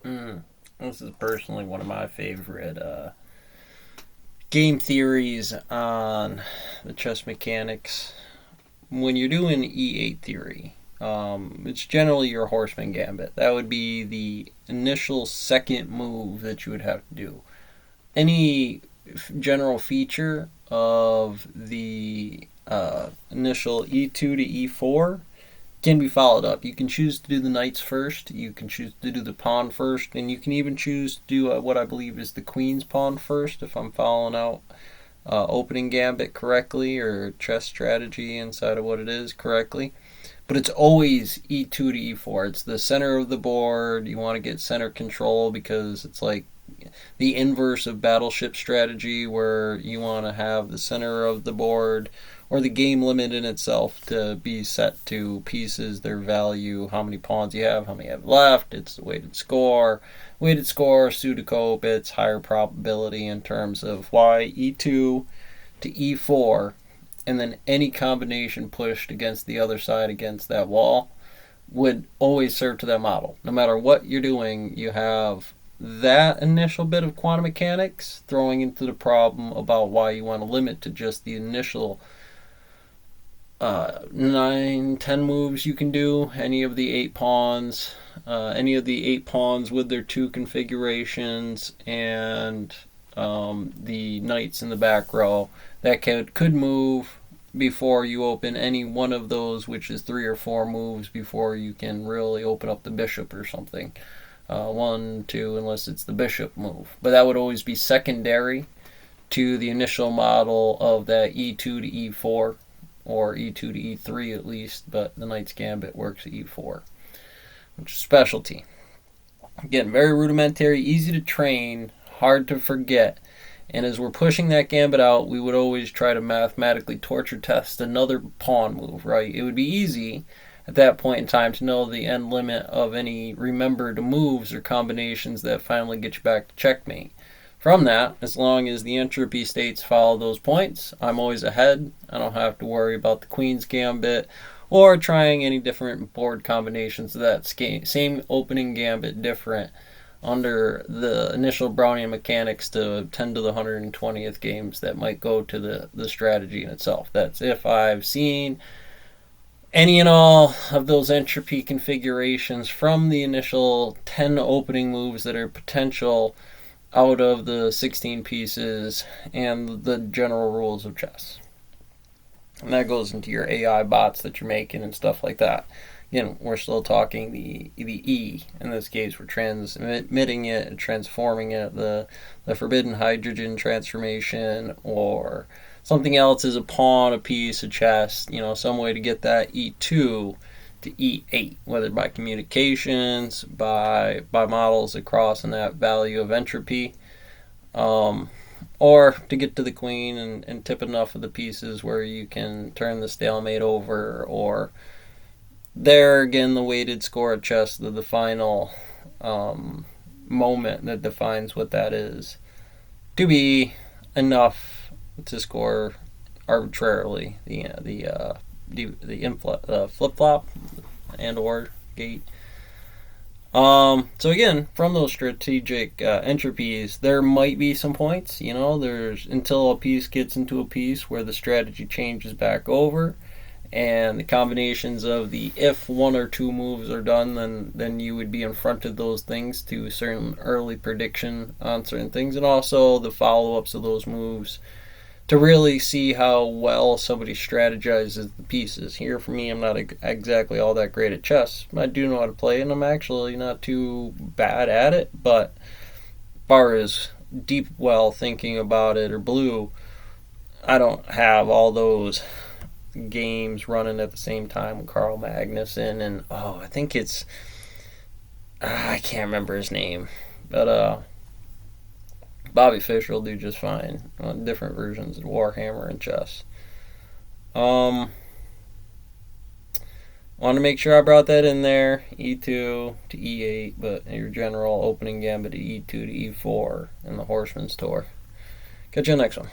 Mm. This is personally one of my favorite game theories on the chess mechanics. When you're doing E8 theory, it's generally your horseman gambit. That would be the initial second move that you would have to do. Any general feature of the initial E2 to E4 can be followed up. You can choose to do the knights first, you can choose to do the pawn first, and you can even choose to do what I believe is the queen's pawn first if I'm following out opening gambit correctly or chess strategy inside of what it is correctly. But it's always e2 to e4. It's the center of the board. You want to get center control because it's like the inverse of battleship strategy, where you want to have the center of the board or the game limit in itself to be set to pieces, their value, how many pawns you have, how many you have left. It's the weighted score. Weighted score, pseudocope, it's higher probability in terms of why e2 to e4, and then any combination pushed against the other side against that wall would always serve to that model. No matter what you're doing, you have that initial bit of quantum mechanics throwing into the problem about why you want to limit to just the initial 9, 10 moves you can do. Any of the 8 pawns, with their 2 configurations, and the knights in the back row that could move before you open any one of those, which is 3 or 4 moves before you can really open up the bishop or something. 1, 2, unless it's the bishop move. But that would always be secondary to the initial model of that e2 to e4, or e2 to e3 at least, but the knight's gambit works at e4, which is specialty. Again, very rudimentary, easy to train, hard to forget. And as we're pushing that gambit out, we would always try to mathematically torture test another pawn move, right? It would be easy at that point in time to know the end limit of any remembered moves or combinations that finally get you back to checkmate. From that, as long as the entropy states follow those points, I'm always ahead. I don't have to worry about the queen's gambit or trying any different board combinations of that same opening gambit different under the initial Brownian mechanics to 10 to the 120th games that might go to the strategy in itself. That's if I've seen any and all of those entropy configurations from the initial 10 opening moves that are potential out of the 16 pieces and the general rules of chess. And that goes into your AI bots that you're making and stuff like that. Again, we're still talking the E. In this case, we're transmitting it and transforming it. The forbidden hydrogen transformation, or something else is a pawn, a piece, a chess, some way to get that E2 to E8, whether by communications, by models across in that value of entropy, or to get to the queen and tip enough of the pieces where you can turn the stalemate over, or there again the weighted score at chess, the final moment that defines what that is, to be enough to score arbitrarily the flip flop and or gate. So again, from those strategic entropies, there might be some points. There's until a piece gets into a piece where the strategy changes back over, and the combinations of the if 1 or 2 moves are done, then you would be in front of those things to certain early prediction on certain things, and also the follow-ups of those moves to really see how well somebody strategizes the pieces. Here, for me, I'm not exactly all that great at chess. I do know how to play, and I'm actually not too bad at it, but as far as deep well thinking about it, or blue, I don't have all those games running at the same time with Carl Magnuson, and I think it's I can't remember his name, but Bobby Fischer will do just fine on different versions of Warhammer and chess. Want to make sure I brought that in there. E2 to E8, but your general opening gambit to E2 to E4 in the Horseman's Tour. Catch you next one.